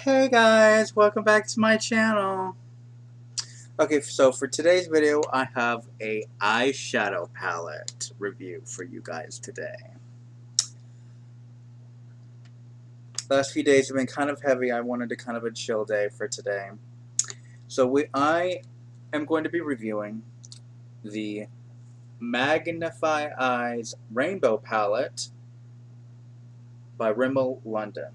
Hey guys, welcome back to my channel. Okay, so for today's video, I have a eyeshadow palette review for you guys today. Last few days have been kind of heavy. I wanted to kind of a chill day for today. So I am going to be reviewing the Magnif'eyes Rainbow Palette by Rimmel London.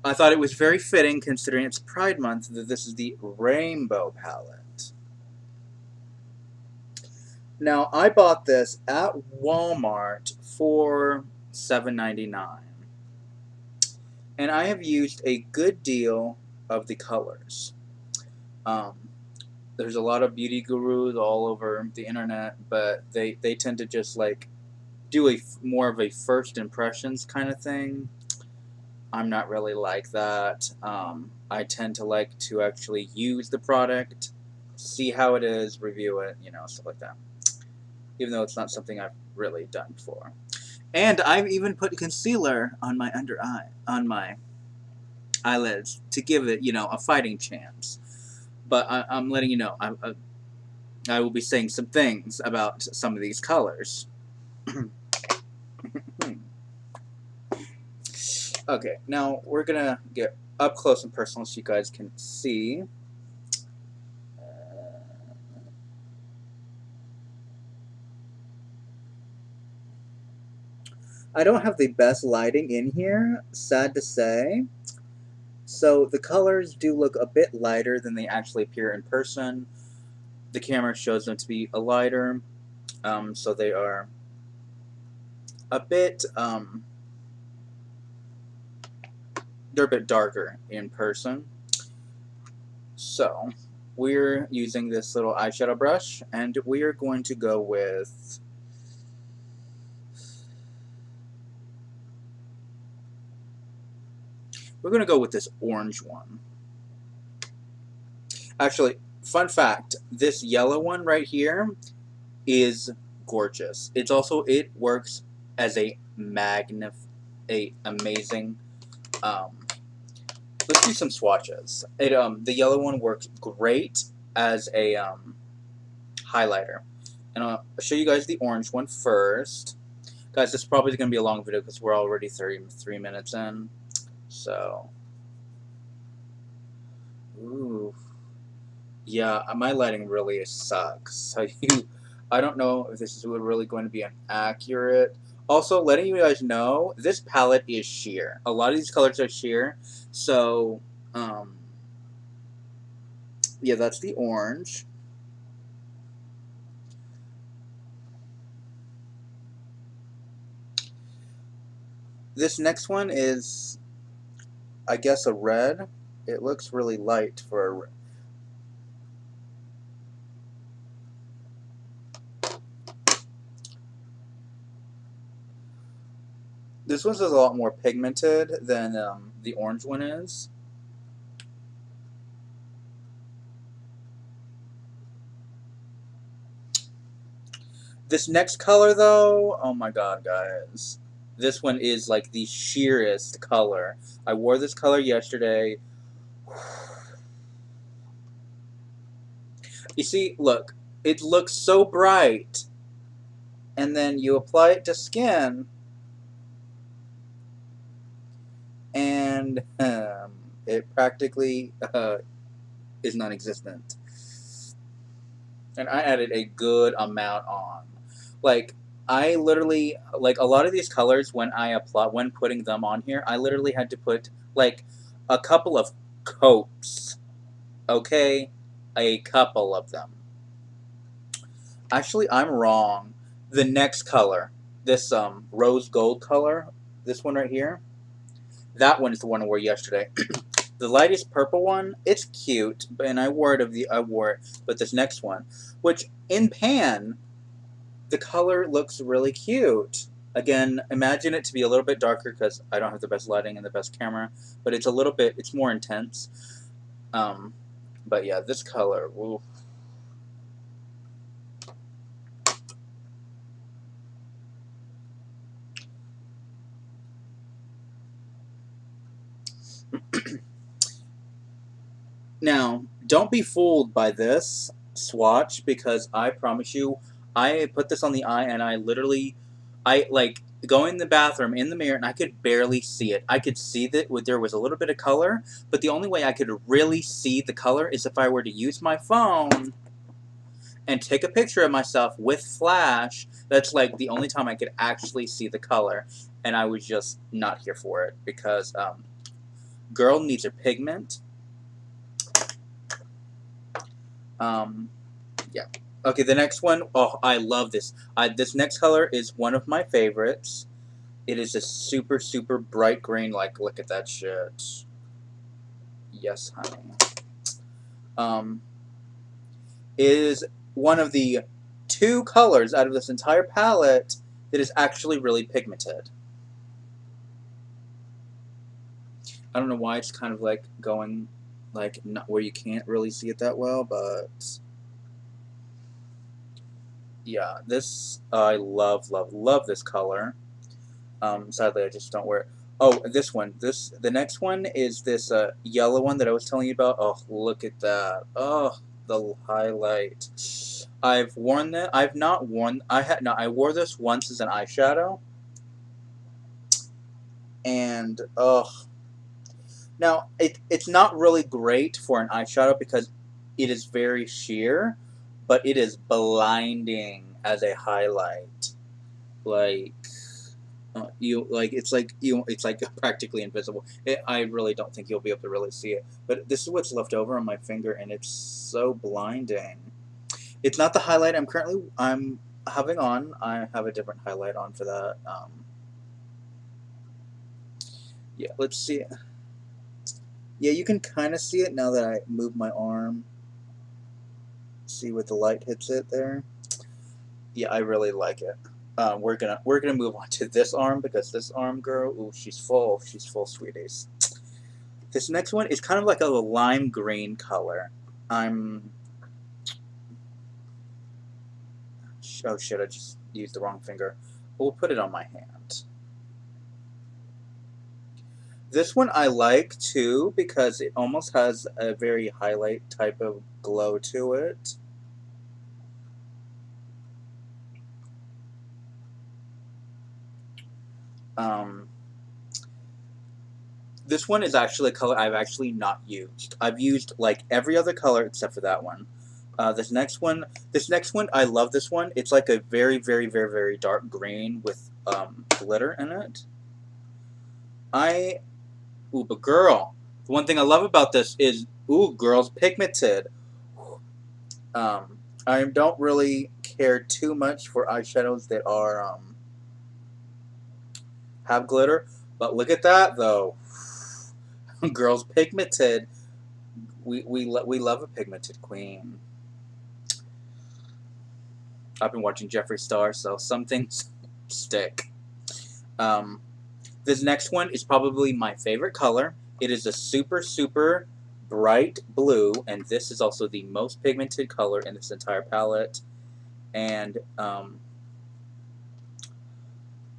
I thought it was very fitting, considering it's Pride Month, that this is the Rainbow Palette. Now, I bought this at Walmart for $7.99, and I have used a good deal of the colors. There's a lot of beauty gurus all over the internet, but they tend to just like do more of a first impressions kind of thing. I'm not really like that. I tend to like to actually use the product, see how it is, review it, stuff like that. Even though it's not something I've really done before. And I've even put concealer on my under eye, on my eyelids, to give it, a fighting chance. But I'm letting you know, I will be saying some things about some of these colors. Okay, now we're gonna get up close and personal so you guys can see. I don't have the best lighting in here, sad to say. So the colors do look a bit lighter than they actually appear in person. The camera shows them to be a lighter, so they are a bit, they're a bit darker in person. So we're using this little eyeshadow brush, and we are going to go with this orange one. Actually, fun fact, this yellow one right here is gorgeous. It works as a amazing, let's do some swatches. The yellow one works great as a highlighter. And I'll show you guys the orange one first. Guys, this is probably going to be a long video because we're already 33 minutes in. So, ooh. Yeah, my lighting really sucks. So I don't know if this is really going to be an accurate. Also, letting you guys know, this palette is sheer. A lot of these colors are sheer. So, yeah, that's the orange. This next one is, I guess, a red. It looks really light for a red. This one's a lot more pigmented than the orange one is. This next color, though, oh my god, guys. This one is like the sheerest color. I wore this color yesterday. You see, look, it looks so bright. And then you apply it to skin, and it practically is non-existent. And I added a good amount on. Like, I literally, like, a lot of these colors, when putting them on here, I literally had to put, like, a couple of coats. Okay? A couple of them. Actually, I'm wrong. The next color, this rose gold color, this one right here, that one is the one I wore yesterday. The lightest purple one, it's cute, and I wore it, but this next one, which in pan, the color looks really cute. Again, imagine it to be a little bit darker because I don't have the best lighting and the best camera, but it's more intense. But yeah, this color, oof. Now, don't be fooled by this swatch, because I promise you, I put this on the eye and I literally, like go in the bathroom in the mirror and I could barely see it. I could see that there was a little bit of color, but the only way I could really see the color is if I were to use my phone and take a picture of myself with flash. That's like the only time I could actually see the color, and I was just not here for it, because girl needs her pigment. Yeah. Okay, the next one. Oh, I love this. This next color is one of my favorites. It is a super, super bright green. Like, look at that shit. Yes, honey. It is one of the 2 colors out of this entire palette that is actually really pigmented. I don't know why it's kind of like going like not where you can't really see it that well, but yeah, this I love, love, love this color. Sadly, I just don't wear it. Oh, this one. The next one is this yellow one that I was telling you about. Oh, look at that. Oh, the highlight. I've worn that. I've not worn. I wore this once as an eyeshadow, and now it's not really great for an eyeshadow because it is very sheer, but it is blinding as a highlight. Like. It's like practically invisible. I really don't think you'll be able to really see it. But this is what's left over on my finger, and it's so blinding. It's not the highlight I'm having on. I have a different highlight on for that. Yeah, let's see it. Yeah, you can kind of see it now that I move my arm. See what the light hits it there. Yeah, I really like it. We're gonna move on to this arm, because this arm, girl, ooh, she's full, sweeties. This next one is kind of like a lime green color. Oh shit, I just used the wrong finger. We'll put it on my hand. This one I like too, because it almost has a very highlight type of glow to it. This one is actually a color I've actually not used. I've used like every other color except for that one. This next one, I love this one. It's like a very, very, very, very dark green with glitter in it. Ooh, but girl, the one thing I love about this is, ooh, girls, pigmented. I don't really care too much for eyeshadows that are have glitter, but look at that though. Girls, pigmented. We love a pigmented queen. I've been watching Jeffree Star, so some things stick. This next one is probably my favorite color. It is a super, super bright blue, and this is also the most pigmented color in this entire palette. And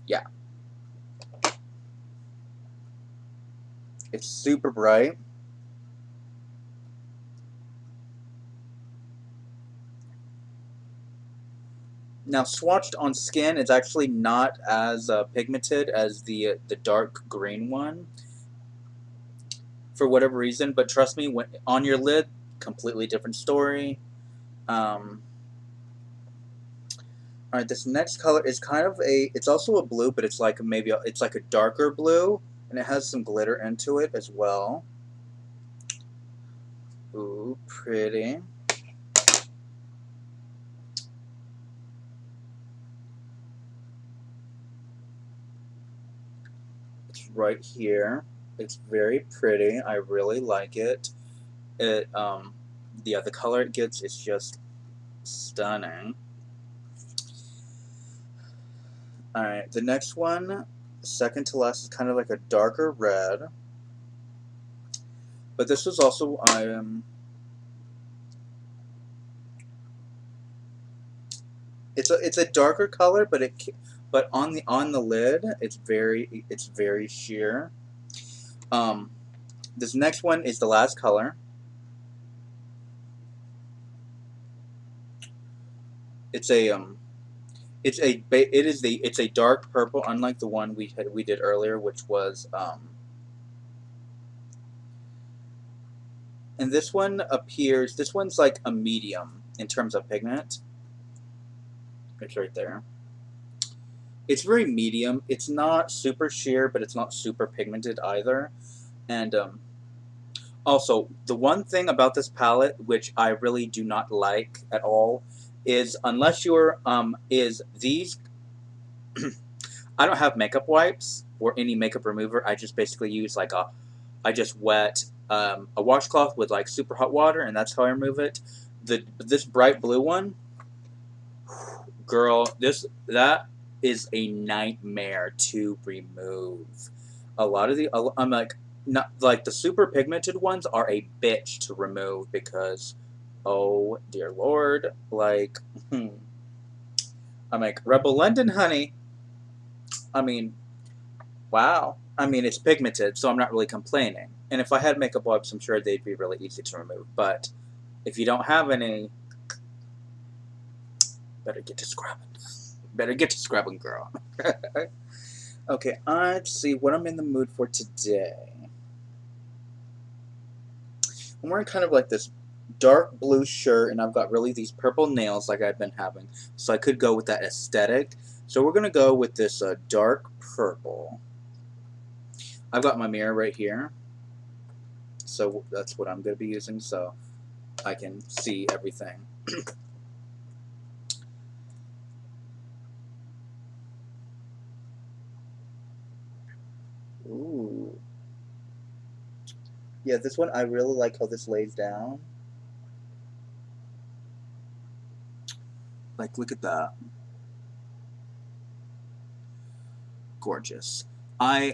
yeah, it's super bright. Now, swatched on skin, it's actually not as pigmented as the dark green one, for whatever reason. But trust me, when on your lid, completely different story. All right, this next color is kind of it's also a blue, but it's like it's like a darker blue, and it has some glitter into it as well. Ooh, pretty. It's right here. It's very pretty. I really like it. Yeah, the color it gets is just stunning. Alright, the next one, second to last, is kind of like a darker red. But this was also, it's a darker color, but on the lid, it's very sheer. This next one is the last color. It's a it's a dark purple, unlike the one we did earlier, which was and this one appears. This one's like a medium in terms of pigment. It's right there. It's very medium. It's not super sheer, but it's not super pigmented either. And also, the one thing about this palette, which I really do not like at all, is unless you're is these. I don't have makeup wipes or any makeup remover. I just basically use like I just wet a washcloth with like super hot water, and that's how I remove it. This bright blue one, girl, that is a nightmare to remove. A lot of I'm like, not like the super pigmented ones are a bitch to remove because, oh dear lord, like, I'm like, Rebel London, honey. I mean, wow. I mean, it's pigmented, so I'm not really complaining. And if I had makeup wipes, I'm sure they'd be really easy to remove. But if you don't have any, better get to scrubbing. Better get to scrubbing, girl. Okay, let's see what I'm in the mood for today. I'm wearing kind of like this dark blue shirt, and I've got really these purple nails like I've been having. So I could go with that aesthetic. So we're going to go with this dark purple. I've got my mirror right here. So that's what I'm going to be using so I can see everything. Ooh. Yeah, this one, I really like how this lays down. Like, look at that. Gorgeous. I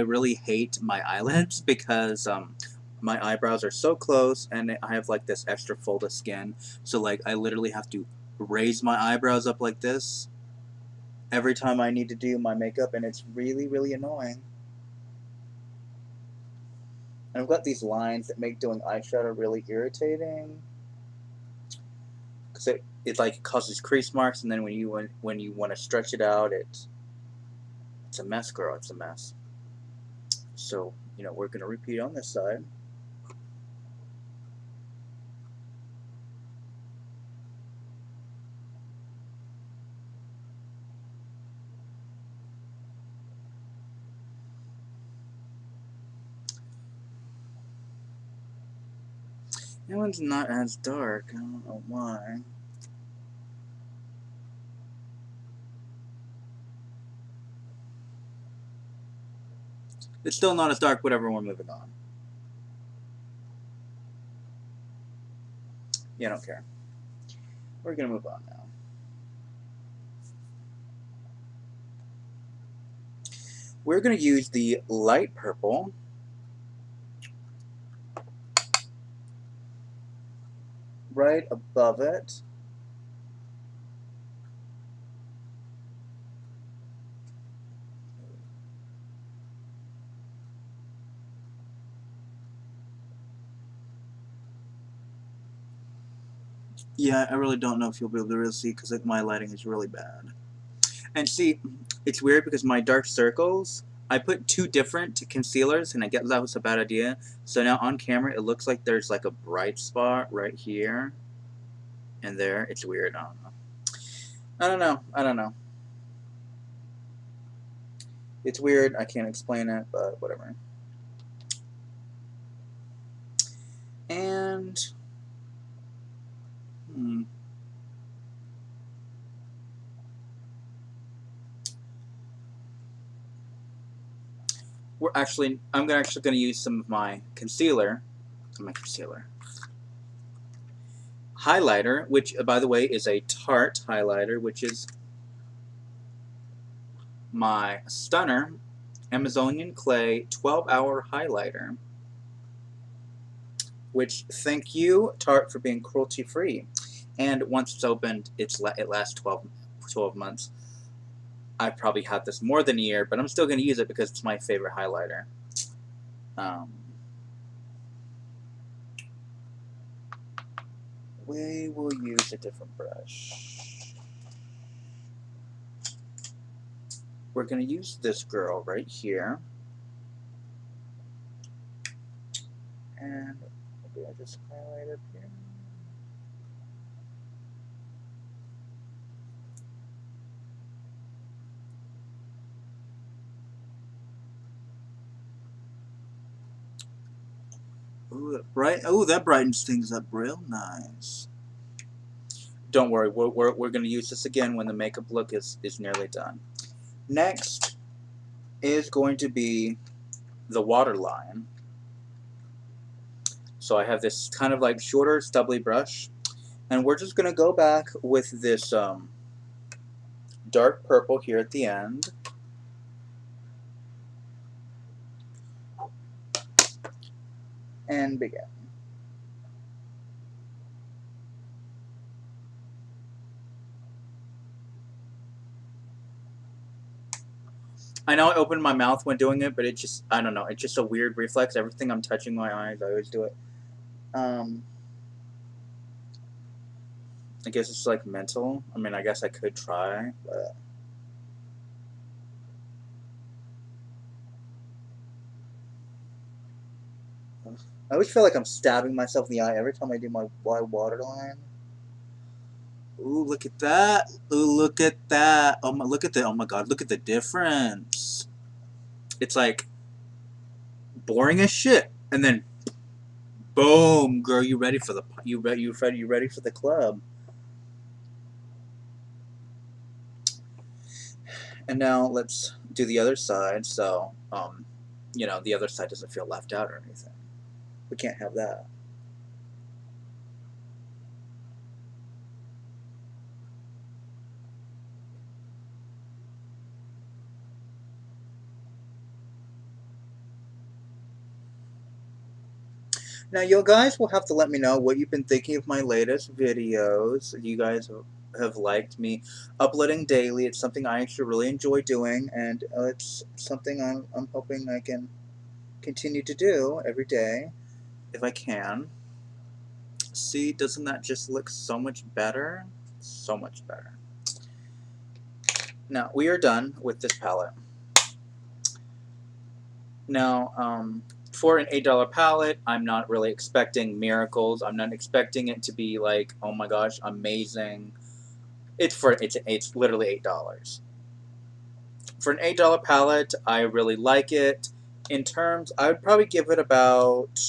really hate my eyelids because my eyebrows are so close and I have like this extra fold of skin. So like I literally have to raise my eyebrows up like this every time I need to do my makeup, and it's really, really annoying. And I've got these lines that make doing eyeshadow really irritating because it like causes crease marks, and then when you want to stretch it out, it's a mess, girl. It's a mess. So, you know, we're going to repeat on this side. That one's not as dark. I don't know why. It's still not as dark, whatever, we're moving on. Yeah, I don't care. We're going to move on now. We're going to use the light purple. Right above it. Yeah, I really don't know if you'll be able to really see because like, my lighting is really bad. And see, it's weird because my dark circles, I put two different concealers, and I guess that was a bad idea. So now on camera, it looks like there's like a bright spot right here and there. It's weird. I don't know. I don't know. It's weird. I can't explain it, but whatever. And I'm actually going to use some of my concealer, highlighter, which by the way is a Tarte highlighter, which is my Stunner Amazonian Clay 12-hour highlighter. Which, thank you, Tarte, for being cruelty-free. And once it's opened, it lasts 12 months. I've probably had this more than a year, but I'm still going to use it because it's my favorite highlighter. we will use a different brush. We're going to use this girl right here. And maybe I just highlight up here. Ooh, that brightens things up real nice. Don't worry, we're going to use this again when the makeup look is nearly done. Next is going to be the waterline. So I have this kind of like shorter, stubbly brush, and we're just going to go back with this dark purple here at the end. And begin. I know I opened my mouth when doing it, but it just, I don't know, it's just a weird reflex. Everything I'm touching my eyes, I always do it. I guess it's like mental. I mean, I guess I could try, but I always feel like I'm stabbing myself in the eye every time I do my waterline. Ooh, look at that. Ooh, look at that. Oh my, look at the, oh my god, look at the difference. It's like boring as shit. And then boom, girl, you ready for the club. And now let's do the other side so you know, the other side doesn't feel left out or anything. We can't have that. Now, you guys will have to let me know what you've been thinking of my latest videos. You guys have liked me uploading daily. It's something I actually really enjoy doing, and it's something I'm hoping I can continue to do every day, if I can. See, doesn't that just look so much better? So much better. Now, we are done with this palette. Now, for an $8 palette, I'm not really expecting miracles. I'm not expecting it to be like, oh my gosh, amazing. It's literally $8. For an $8 palette, I really like it. In terms, I would probably give it about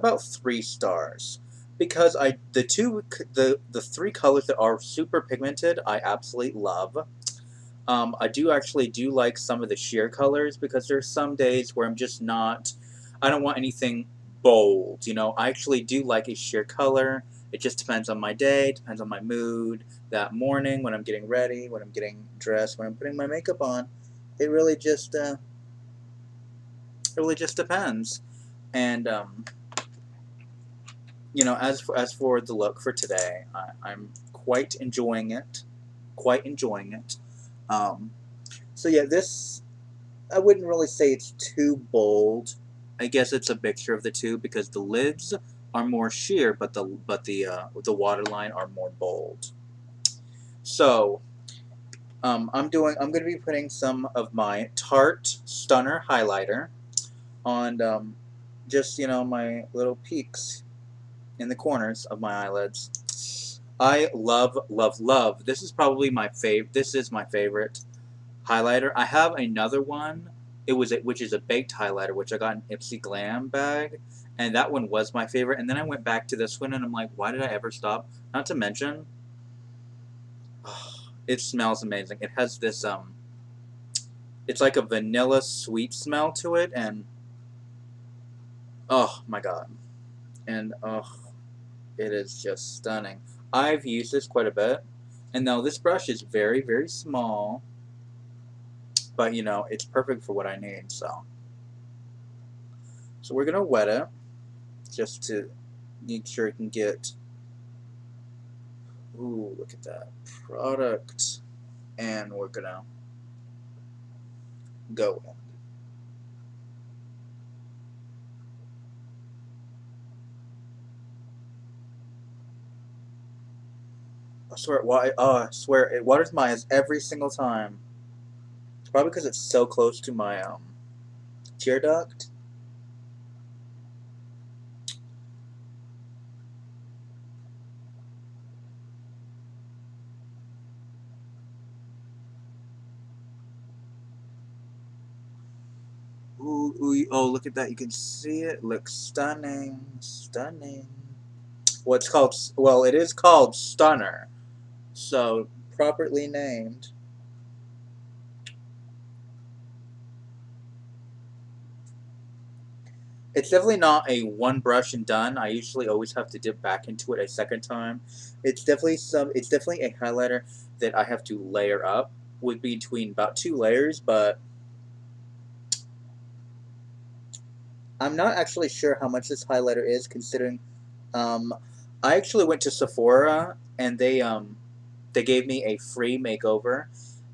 3 stars, because the three colors that are super pigmented, I absolutely love. I do like some of the sheer colors, because there's some days where I'm just not, I don't want anything bold, you know. I actually do like a sheer color. It just depends on my day, depends on my mood, that morning, when I'm getting ready, when I'm getting dressed, when I'm putting my makeup on. It really just depends. And you know, as for the look for today, I'm quite enjoying it. So yeah, this, I wouldn't really say it's too bold. I guess it's a mixture of the two, because the lids are more sheer, but the waterline are more bold. So I'm going to be putting some of my Tarte Stunner highlighter on just, you know, my little peaks in the corners of my eyelids. I love, love, love. This is probably my favorite. This is my favorite highlighter. I have another one. Which is a baked highlighter, which I got in Ipsy Glam bag, and that one was my favorite. And then I went back to this one, and I'm like, why did I ever stop? Not to mention, it smells amazing. It has this it's like a vanilla sweet smell to it, and oh my god, and oh, it is just stunning. I've used this quite a bit, and now this brush is very, very small, but you know, it's perfect for what I need. So we're gonna wet it just to make sure it can get. Ooh, look at that product, and we're gonna go in. I swear, why? Oh, I swear, it waters my eyes every single time. Probably because it's so close to my tear duct. Ooh, ooh, oh, look at that! You can see it. Looks stunning, stunning. What's called? Well, it is called Stunner. So properly named. It's definitely not a one brush and done. I usually always have to dip back into it a second time. It's definitely It's definitely a highlighter that I have to layer up with between about 2 layers, but I'm not actually sure how much this highlighter is, considering um, I actually went to Sephora and they gave me a free makeover,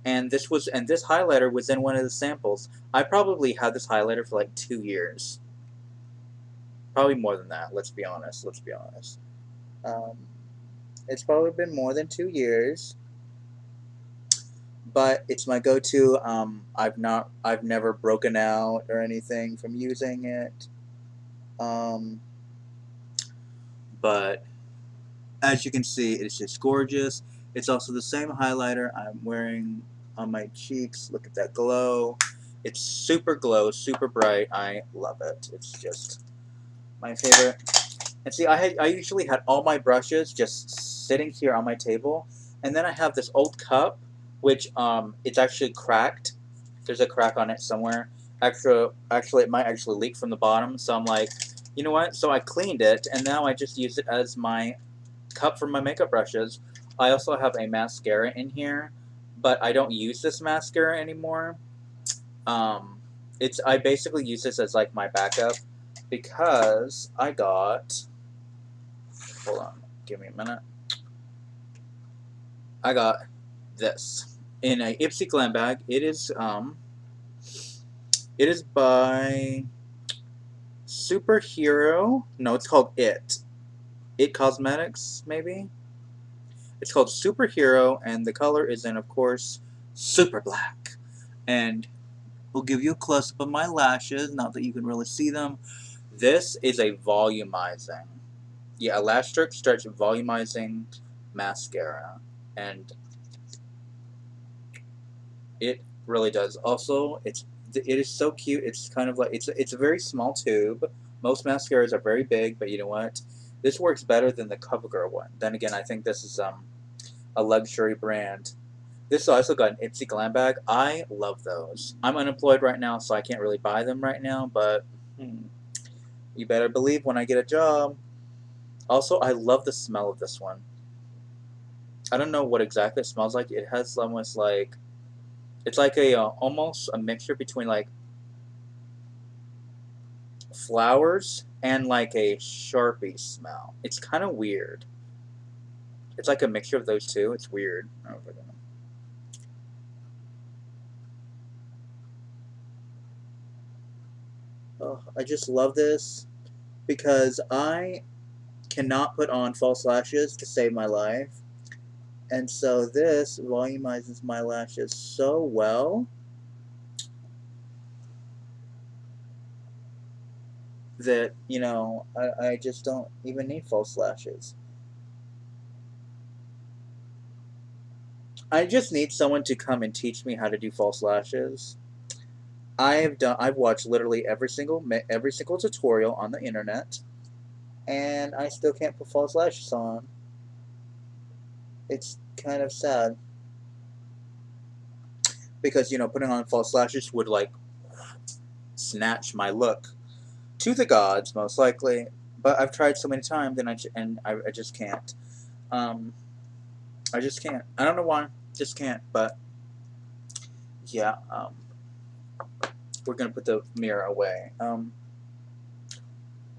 and this highlighter was in one of the samples. I probably had this highlighter for like 2 years, probably more than that. Let's be honest. Let's be honest. Um, it's probably been more than 2 years, but it's my go-to. I've never broken out or anything from using it. Um, but as you can see, it's just gorgeous. It's also the same highlighter I'm wearing on my cheeks. Look at that glow. It's super glow, super bright. I love it. It's just my favorite. And see, I usually had all my brushes just sitting here on my table, and then I have this old cup, which it's actually cracked. There's a crack on it somewhere. Actually, it might actually leak from the bottom. So I'm like, you know what? So I cleaned it, and now I just use it as my cup for my makeup brushes. I also have a mascara in here, but I don't use this mascara anymore. Um, I basically use this as like my backup because I got. Hold on, give me a minute. I got this in a Ipsy glam bag. It is by Superhero. No, it's called It Cosmetics, maybe. It's called Superhero, and the color is in, of course, super black. And we'll give you a close up of my lashes. Not that you can really see them. This is a volumizing, yeah, a lash stretch volumizing mascara, and it really does. Also, it is so cute. It's kind of like it's a very small tube. Most mascaras are very big, but you know what? This works better than the CoverGirl one. Then again, I think this is a luxury brand. This also got an Ipsy glam bag. I love those. I'm unemployed right now, so I can't really buy them right now, but you better believe when I get a job. Also, I love the smell of this one. I don't know what exactly it smells like. It has almost like it's like a almost a mixture between like flowers and like a Sharpie smell. It's kind of weird. It's like a mixture of those two. It's weird. I don't know if I can- Oh, I just love this because I cannot put on false lashes to save my life. And so this volumizes my lashes so well that, I just don't even need false lashes. I just need someone to come and teach me how to do false lashes. I've watched literally every single tutorial on the internet, and I still can't put false lashes on. It's kind of sad because putting on false lashes would like snatch my look to the gods most likely. But I've tried so many times, I just can't. Um, I just can't. I don't know why. Just can't. But yeah. We're gonna put the mirror away.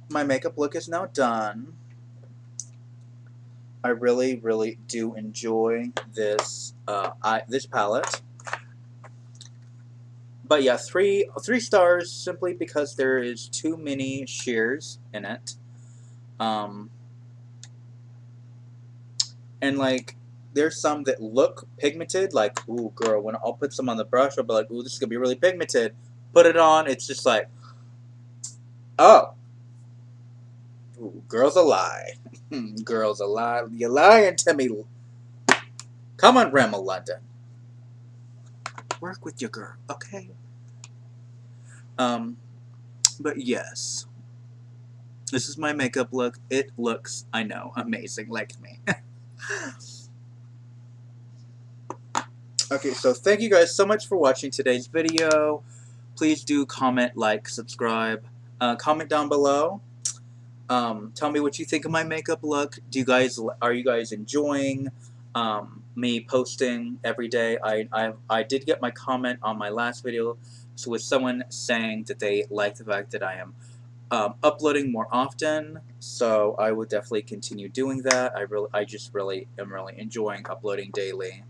My makeup look is now done. I really, really do enjoy this this palette. But yeah, three stars simply because there is too many shears in it. Um, and like there's some that look pigmented, like, ooh, girl, when I'll put some on the brush, I'll be like, ooh, this is going to be really pigmented. Put it on, it's just like, oh. Ooh, girl's a lie. Girl's a lie. You're lying to me. Come on, Rimmel London. Work with your girl, okay? But yes. This is my makeup look. It looks, I know, amazing, like me. Okay, so thank you guys so much for watching today's video. Please do comment, like, subscribe. Comment down below. Tell me what you think of my makeup look. Are you guys enjoying me posting every day? I did get my comment on my last video, so with someone saying that they like the fact that I am uploading more often, so I will definitely continue doing that. I just really am really enjoying uploading daily,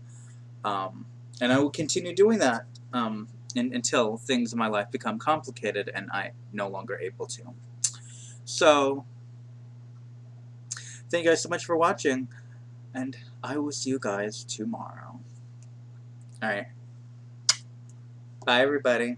and I will continue doing that until things in my life become complicated and I'm no longer able to. So, thank you guys so much for watching, and I will see you guys tomorrow. Alright. Bye, everybody.